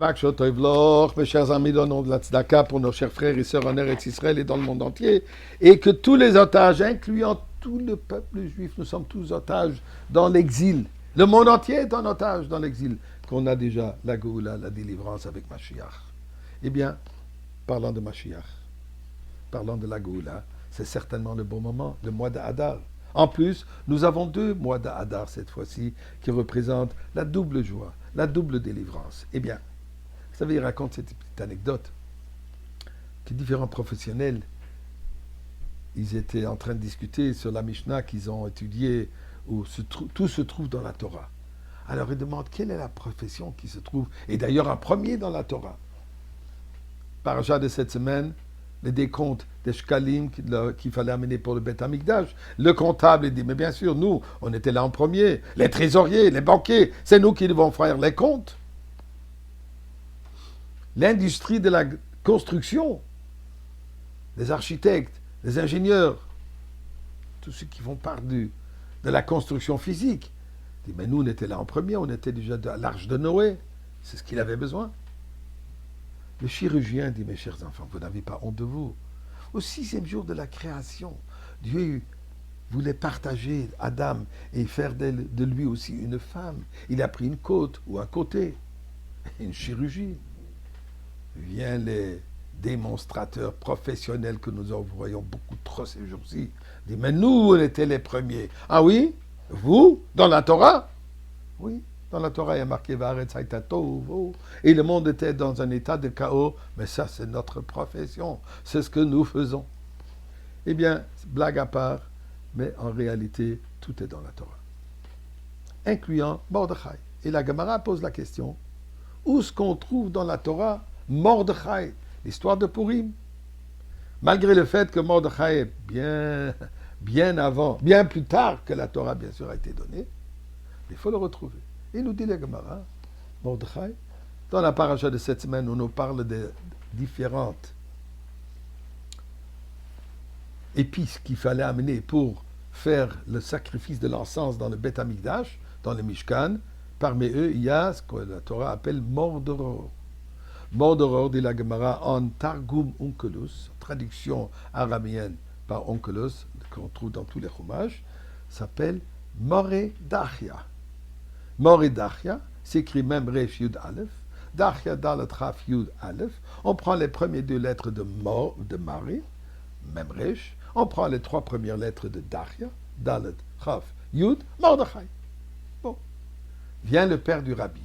Mes chers amis, donnons de la tzedaka pour nos chers frères et sœurs en Eretz Israël et dans le monde entier, et que tous les otages, incluant tout le peuple juif, nous sommes tous otages dans l'exil. Le monde entier est en otage dans l'exil, qu'on a déjà la Géoula, la délivrance avec Mashiach. Eh bien, parlant de Mashiach, parlant de la Géoula, c'est certainement le bon moment, le mois d'Adar. En plus, nous avons 2 mois d'Adar cette fois-ci qui représentent la double joie, la double délivrance. Eh bien, vous savez, il raconte cette petite anecdote que différents professionnels, ils étaient en train de discuter sur la Mishnah qu'ils ont étudiée, où tout se trouve dans la Torah. Alors ils demandent quelle est la profession qui se trouve, et d'ailleurs en premier dans la Torah. Paracha de cette semaine, le décompte des shkalim qu'il fallait amener pour le Beth Amikdash. Le comptable il dit, mais bien sûr, nous, on était là en premier. Les trésoriers, les banquiers, c'est nous qui devons faire les comptes. L'industrie de la construction, les architectes, les ingénieurs, tous ceux qui font part de la construction physique. Il dit, mais nous, on était là en premier, on était déjà à l'arche de Noé. C'est ce qu'il avait besoin. Le chirurgien dit, mes chers enfants, vous n'avez pas honte de vous. Au 6e jour de la création, Dieu voulait partager Adam et faire de lui aussi une femme. Il a pris une côte ou un côté, une chirurgie. Viennent les démonstrateurs professionnels que nous en voyons beaucoup trop ces jours-ci. Dit, mais nous, on était les premiers. Ah oui? Vous? Dans la Torah? Oui. Dans la Torah, il y a marqué Vaaretz hayta tohu, et le monde était dans un état de chaos. Mais ça, c'est notre profession. C'est ce que nous faisons. Eh bien, blague à part, mais en réalité, tout est dans la Torah. Incluant Mordechai. Et la Gemara pose la question, où est-ce qu'on trouve dans la Torah Mordechai, l'histoire de Purim? Malgré le fait que Mordechai est bien avant, bien plus tard que la Torah, bien sûr, a été donnée, il faut le retrouver. Et nous dit la Gemara, Mordechai, dans la paracha de cette semaine, on nous parle de différentes épices qu'il fallait amener pour faire le sacrifice de l'encens dans le Beth Amikdash, dans le Mishkan. Parmi eux, il y a ce que la Torah appelle Mordoror. Mordoror, dit la Gemara, en Targum Onkelos, traduction araméenne par Onkelos, qu'on trouve dans tous les chumash, s'appelle Moredachia. Moredachia s'écrit même Resh Yud Aleph, Dachia Dalet Chaf Yud Aleph. On prend les premières 2 lettres de Mare, même Resh. On prend les 3 premières lettres de Dachia, Dalet Chaf Yud, Mordechai. Bon. Vient le père du rabbi,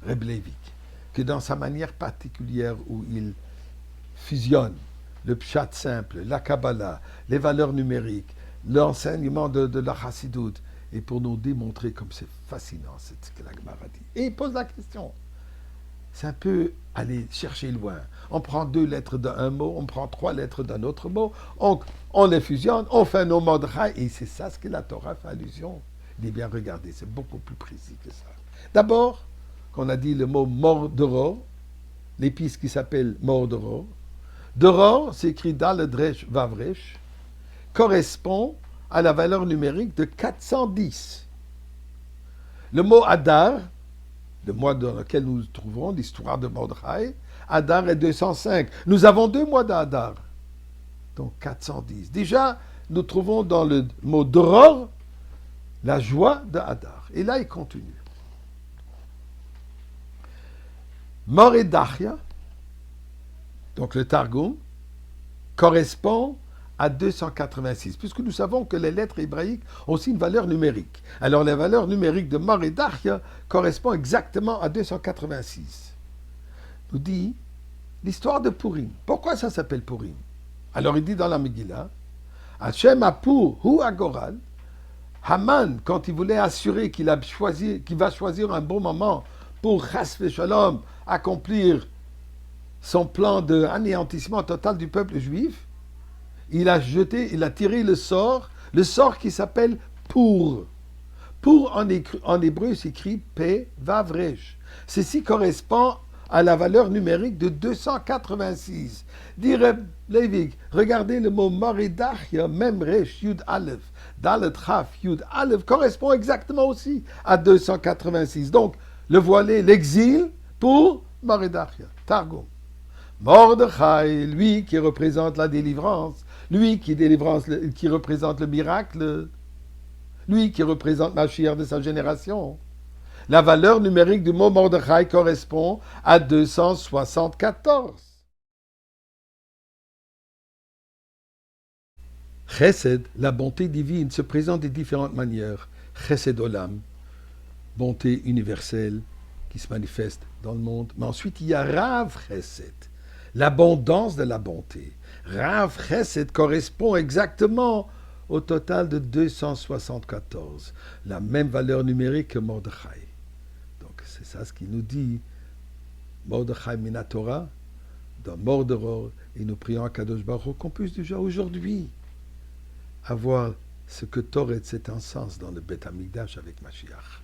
Reb Levik, que dans sa manière particulière où il fusionne le pshat simple, la Kabbalah, les valeurs numériques, l'enseignement de la Chassidut, et pour nous démontrer comme c'est fascinant, c'est ce que la Gemara dit. Et il pose la question. C'est un peu aller chercher loin. On prend 2 lettres d'un mot, on prend 3 lettres d'un autre mot, on les fusionne, on fait nos Mordechai, et c'est ça ce que la Torah fait allusion. Il dit bien, regardez, c'est beaucoup plus précis que ça. D'abord, qu'on a dit le mot Mordoror, l'épice qui s'appelle Mordoror. Doror, c'est écrit Daledresh Vavresh, correspond à la valeur numérique de 410. Le mot Adar, le mois dans lequel nous nous trouvons, l'histoire de Mordechai, Adar est 205. Nous avons 2 mois d'Adar, donc 410. Déjà, nous trouvons dans le mot Doror la joie de Adar. Et là, il continue. Moredachia, donc le Targum, correspond à 286, puisque nous savons que les lettres hébraïques ont aussi une valeur numérique. Alors la valeur numérique de Moredachia correspond exactement à 286. Nous dit l'histoire de Purim. Pourquoi ça s'appelle Purim? Alors il dit dans la Megillah, Hashem Apur Hu Agoral, Haman, quand il voulait assurer qu'il va choisir un bon moment pour Chas v'Shalom accomplir son plan d'anéantissement total du peuple juif, il a tiré le sort qui s'appelle Pour. Pour en hébreu s'écrit P Vavresh. Ceci correspond à la valeur numérique de 286. Dire Levik, regardez le mot Moredachia, même Resh Yud Aleph, Dalet Chaf Yud Aleph correspond exactement aussi à 286. Donc, le voilé, l'exil pour Maredachia, Targum. Mordechai, lui qui représente la délivrance, lui qui représente le miracle, lui qui représente Mashiach de sa génération. La valeur numérique du mot Mordechai correspond à 274. Chesed, la bonté divine, se présente de différentes manières. Chesed Olam, bonté universelle qui se manifeste dans le monde. Mais ensuite, il y a Rav Chesed, l'abondance de la bonté. Rav Chesed correspond exactement au total de 274, la même valeur numérique que Mordechai. Donc c'est ça ce qu'il nous dit, Mordechai Minatora, dans Mordoror, et nous prions à Kadosh Baruch Hu qu'on puisse déjà aujourd'hui avoir ce que Toret s'est en sens dans le Beth Amikdash avec Mashiach.